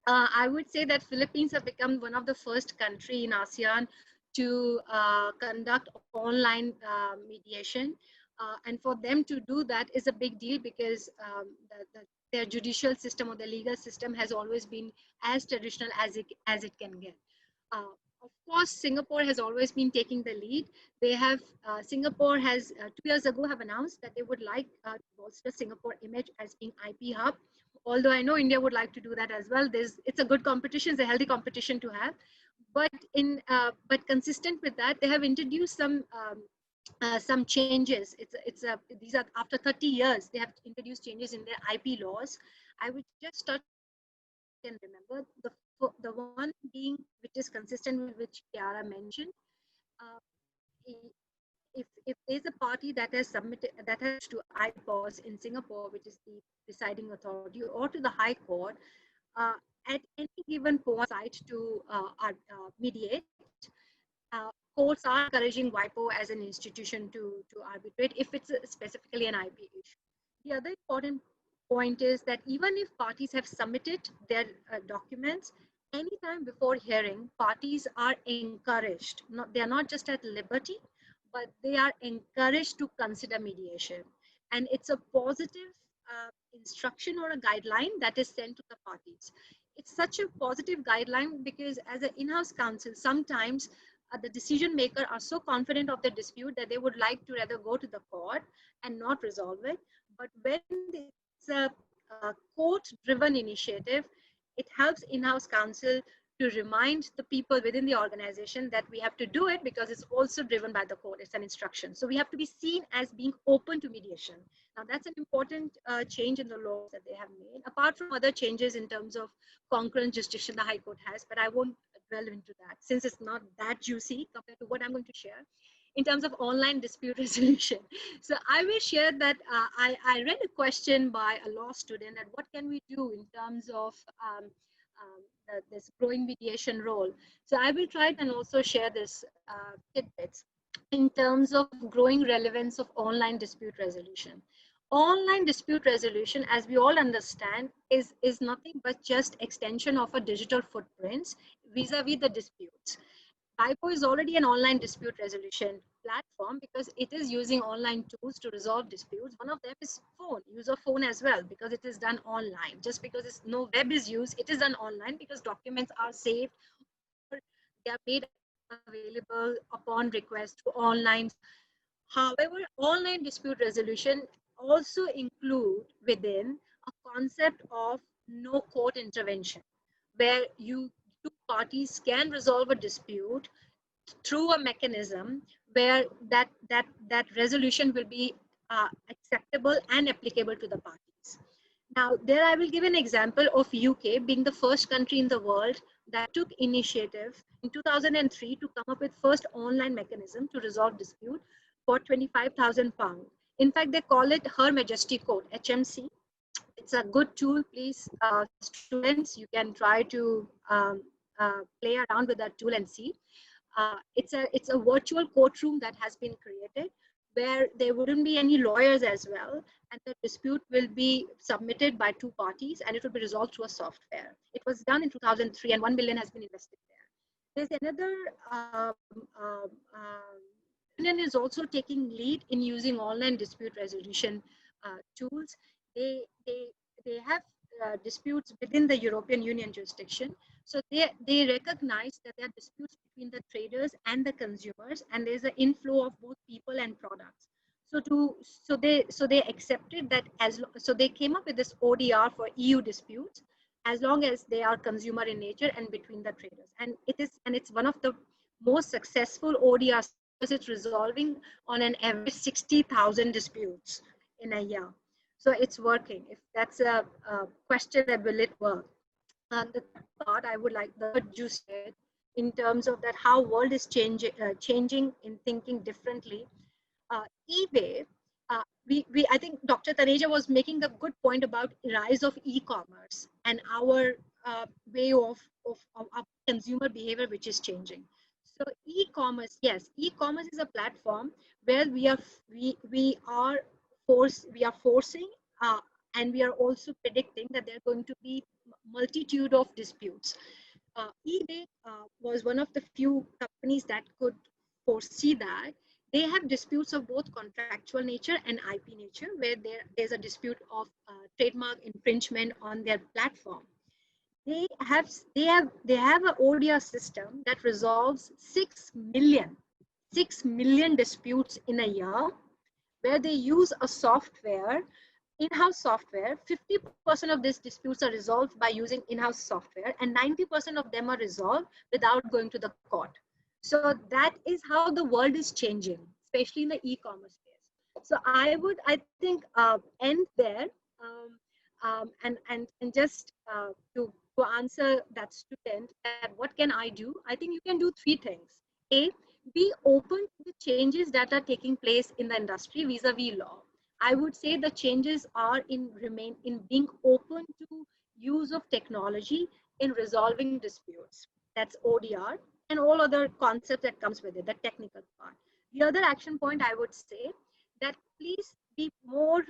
I would say that Philippines have become one of the first country in ASEAN to conduct online mediation. And for them to do that is a big deal, because their judicial system or the legal system has always been as traditional as it can get. Of course, Singapore has always been taking the lead. They have Singapore has 2 years ago have announced that they would like to bolster Singapore image as being IP hub. Although I know India would like to do that as well. It's a good competition, it's a healthy competition to have. But but consistent with that, they have introduced some changes. These are after 30 years they have introduced changes in their IP laws. I would just touch and remember the one being which is consistent with which Chiara mentioned. Uh, if there's a party that has submitted that has to IPOS in Singapore, which is the deciding authority, or to the High Court, at any given point to mediate, courts are encouraging WIPO as an institution to arbitrate if it's specifically an IP issue. The other important point is that even if parties have submitted their documents, anytime before hearing, parties are encouraged. They are not just at liberty, but they are encouraged to consider mediation. And it's a positive instruction or a guideline that is sent to the parties. It's such a positive guideline because as an in-house counsel, sometimes the decision maker are so confident of the dispute that they would like to rather go to the court and not resolve it. But when it's a court-driven initiative, it helps in-house counsel to remind the people within the organization that we have to do it because it's also driven by the court. It's an instruction. So we have to be seen as being open to mediation. Now that's an important change in the law that they have made, apart from other changes in terms of concurrent jurisdiction the High Court has, but I won't dwell into that since it's not that juicy compared to what I'm going to share in terms of online dispute resolution. So I will share that I read a question by a law student that what can we do in terms of this growing mediation role. So I will try and also share this tidbits in terms of growing relevance of online dispute resolution. Online dispute resolution, as we all understand, is nothing but just extension of a digital footprints vis-a-vis the disputes. WIPO is already an online dispute resolution platform because it is using online tools to resolve disputes. One of them is phone, use of phone as well, because it is done online. Just because no web is used, it is done online because documents are saved or they are made available upon request to online. However, online dispute resolution also include within a concept of no court intervention, where two parties can resolve a dispute through a mechanism where that resolution will be acceptable and applicable to the parties. Now, there I will give an example of UK being the first country in the world that took initiative in 2003 to come up with first online mechanism to resolve dispute for £25,000. In fact, they call it Her Majesty Court, HMC. It's a good tool, please, students. You can try to play around with that tool and see. It's a virtual courtroom that has been created where there wouldn't be any lawyers as well, and the dispute will be submitted by two parties and it will be resolved through a software. It was done in 2003 and 1 million has been invested there. There's another union is also taking lead in using online dispute resolution tools. they have disputes within the European Union jurisdiction. So they recognize that there are disputes between the traders and the consumers, and there's an inflow of both people and products. So they accepted that so they came up with this ODR for EU disputes as long as they are consumer in nature and between the traders. And it's one of the most successful ODRs because it's resolving on an average 60,000 disputes in a year. So it's working. If that's a question that will it work? And the third part I would like the you said in terms of that how world is changing in thinking differently. eBay, I think Dr. Taneja was making a good point about rise of e-commerce and our way of consumer behavior, which is changing. So e-commerce, yes, e-commerce is a platform where we are forcing and we are also predicting that there are going to be multitude of disputes. eBay was one of the few companies that could foresee that. They have disputes of both contractual nature and IP nature, where there's a dispute of trademark infringement on their platform. They have an ODR system that resolves 6 million disputes in a year, where they use a software, in-house software. 50% of these disputes are resolved by using in-house software, and 90% of them are resolved without going to the court. So that is how the world is changing, especially in the e-commerce space. So I think end there, and just to answer that student, that what can I do? I think you can do three things. A, be open to the changes that are taking place in the industry vis-a-vis law. I would say the changes are in being open to use of technology in resolving disputes. That's ODR and all other concepts that comes with it, the technical part. The other action point I would say that please be more,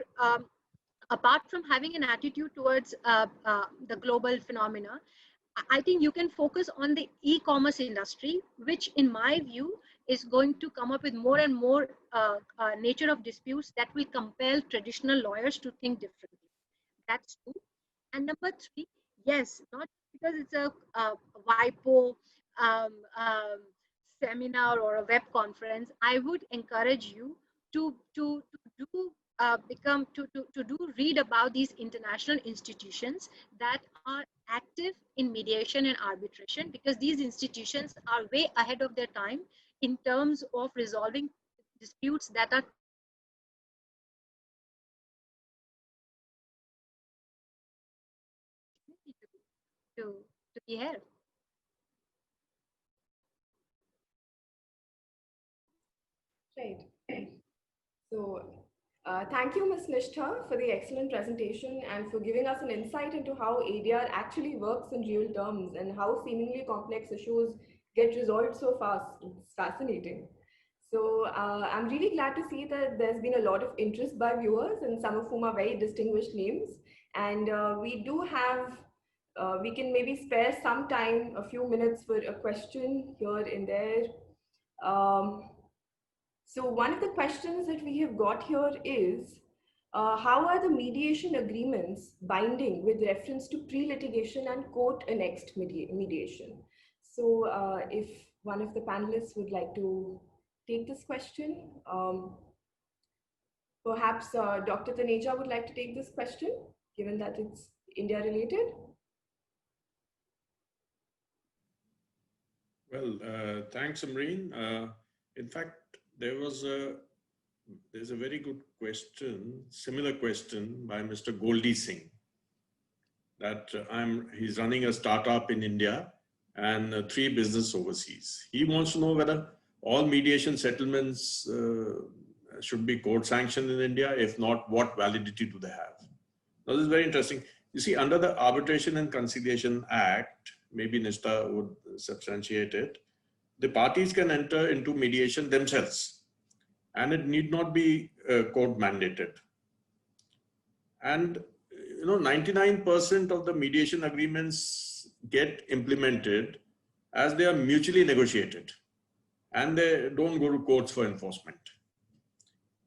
apart from having an attitude towards the global phenomena, I think you can focus on the e-commerce industry, which in my view is going to come up with more and more nature of disputes that will compel traditional lawyers to think differently. That's two. And number three, yes, not because it's a WIPO seminar or a web conference, I would encourage you to read about these international institutions that are active in mediation and arbitration, because these institutions are way ahead of their time in terms of resolving disputes that are to be here. Right. So thank you, Ms. Nishtha, for the excellent presentation and for giving us an insight into how ADR actually works in real terms and how seemingly complex issues get resolved so fast. It's fascinating. So I'm really glad to see that there's been a lot of interest by viewers, and some of whom are very distinguished names. And we do have, we can maybe spare some time, a few minutes for a question here and there. So one of the questions that we have got here is, how are the mediation agreements binding with reference to pre-litigation and court-annexed mediation? So if one of the panelists would like to take this question, perhaps Dr. Taneja would like to take this question, given that it's India related. Well, thanks, Amreen. In fact, there's a very good question, similar question by Mr. Goldie Singh, that he's running a startup in India and 3 business overseas. He wants to know whether all mediation settlements should be court sanctioned in India. If not, what validity do they have? Now, this is very interesting. You see, under the Arbitration and Conciliation Act, maybe Nishtha would substantiate it, the parties can enter into mediation themselves, and it need not be court mandated. And 99% of the mediation agreements get implemented as they are mutually negotiated, and they don't go to courts for enforcement.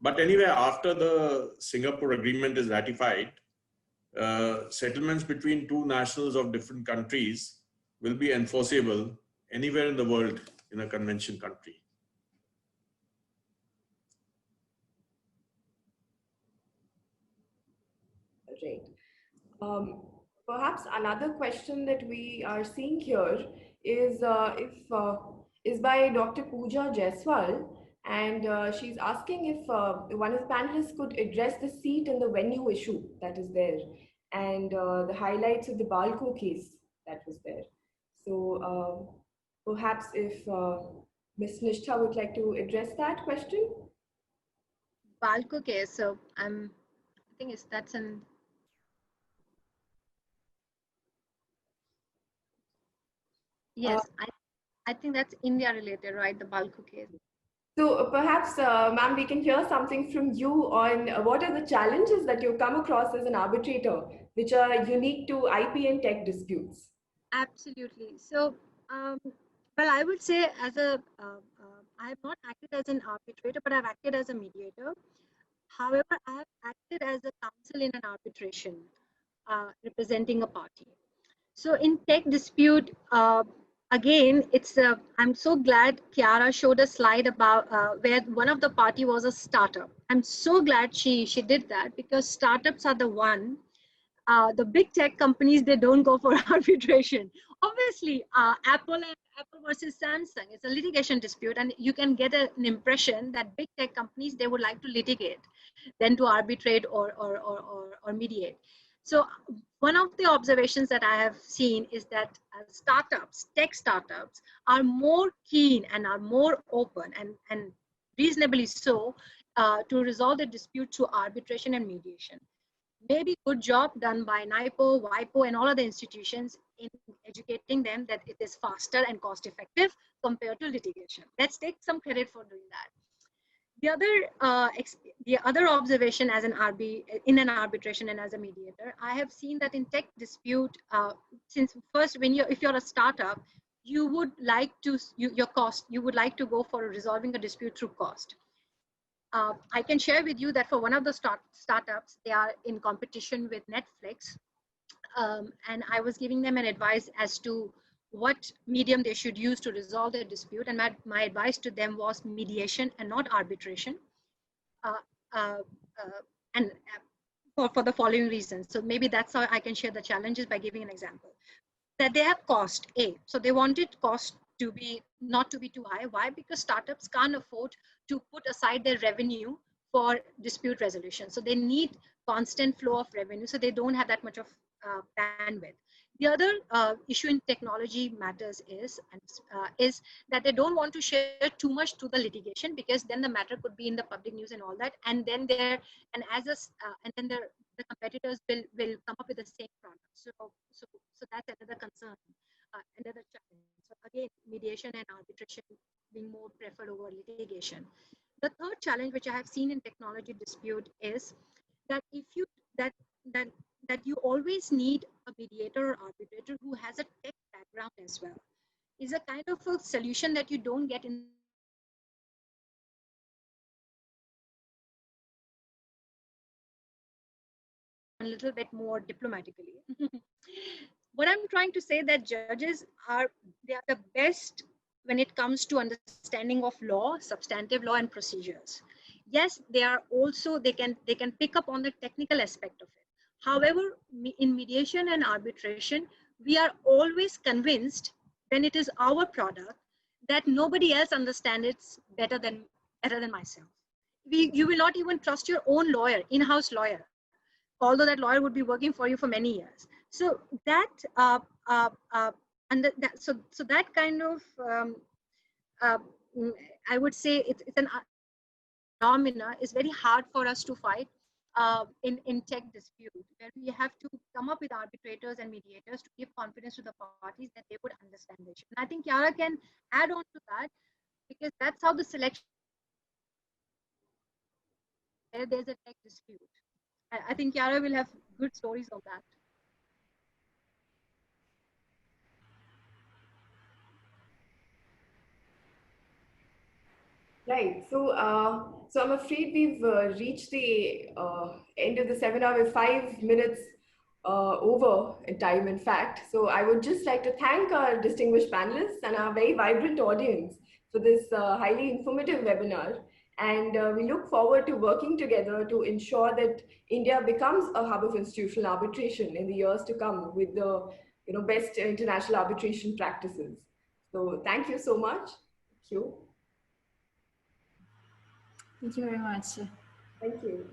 But anyway, after the Singapore Agreement is ratified, settlements between two nationals of different countries will be enforceable anywhere in the world in a convention country. Right. Perhaps another question that we are seeing here is is by Dr. Pooja Jaiswal, and she's asking if one of the panelists could address the seat and the venue issue that is there, and the highlights of the Balco case that was there. So perhaps if Ms. Nishtha would like to address that question. Balco case. So I think that's an. Yes, I think that's India related, right? The Balco case. So perhaps, ma'am, we can hear something from you on what are the challenges that you come across as an arbitrator, which are unique to IP and tech disputes. Absolutely. So, well, I would say as a, I have not acted as an arbitrator, but I've acted as a mediator. However, I have acted as a counsel in an arbitration, representing a party. So in tech dispute, again, it's I'm so glad Chiara showed a slide about where one of the party was a startup. I'm so glad she did that, because startups are the one. The big tech companies, they don't go for arbitration. Obviously, Apple versus Samsung, it's a litigation dispute, and you can get an impression that big tech companies, they would like to litigate than to arbitrate or mediate. So one of the observations that I have seen is that startups, tech startups, are more keen and are more open and reasonably so to resolve the dispute through arbitration and mediation. Maybe good job done by NIPO, WIPO, and all other institutions in educating them that it is faster and cost effective compared to litigation. Let's take some credit for doing that. The other observation as in an arbitration and as a mediator, I have seen that in tech dispute, since first if you're a startup, you would like to you would like to go for resolving a dispute through cost. I can share with you that for one of the startups, they are in competition with Netflix, and I was giving them an advice as to what medium they should use to resolve their dispute, and my advice to them was mediation and not arbitration, uh, uh, and for the following reasons. So maybe that's how I can share the challenges by giving an example. That they have cost A, so they wanted cost to be not to be too high. Why? Because startups can't afford to put aside their revenue for dispute resolution, so they need constant flow of revenue, so they don't have that much of bandwidth. The other issue in technology matters is that they don't want to share too much to the litigation, because then the matter could be in the public news and all that, and then the competitors will come up with the same product. So that's another concern, another challenge. So again, mediation and arbitration being more preferred over litigation. The third challenge which I have seen in technology dispute is that if you that you always need a mediator or arbitrator who has a tech background as well. Is a kind of a solution that you don't get in a little bit more diplomatically. What I'm trying to say that judges are the best when it comes to understanding of law, substantive law, and procedures. Yes, they are also they can pick up on the technical aspect of it. However, in mediation and arbitration, we are always convinced when it is our product that nobody else understands it better than myself. You will not even trust your own lawyer, in-house lawyer, although that lawyer would be working for you for many years. So that so that kind of uh, I would say it's an phenomena is very hard for us to fight in tech dispute, where we have to come up with arbitrators and mediators to give confidence to the parties that they would understand the issue. And I think Chiara can add on to that, because that's how the selection, where there's a tech dispute. I think Chiara will have good stories of that. Right. So I'm afraid we've reached the end of the seminar. We're 5 minutes over in time, in fact. So I would just like to thank our distinguished panelists and our very vibrant audience for this highly informative webinar. And we look forward to working together to ensure that India becomes a hub of institutional arbitration in the years to come with the best international arbitration practices. So thank you so much. Thank you. Thank you very much. Thank you.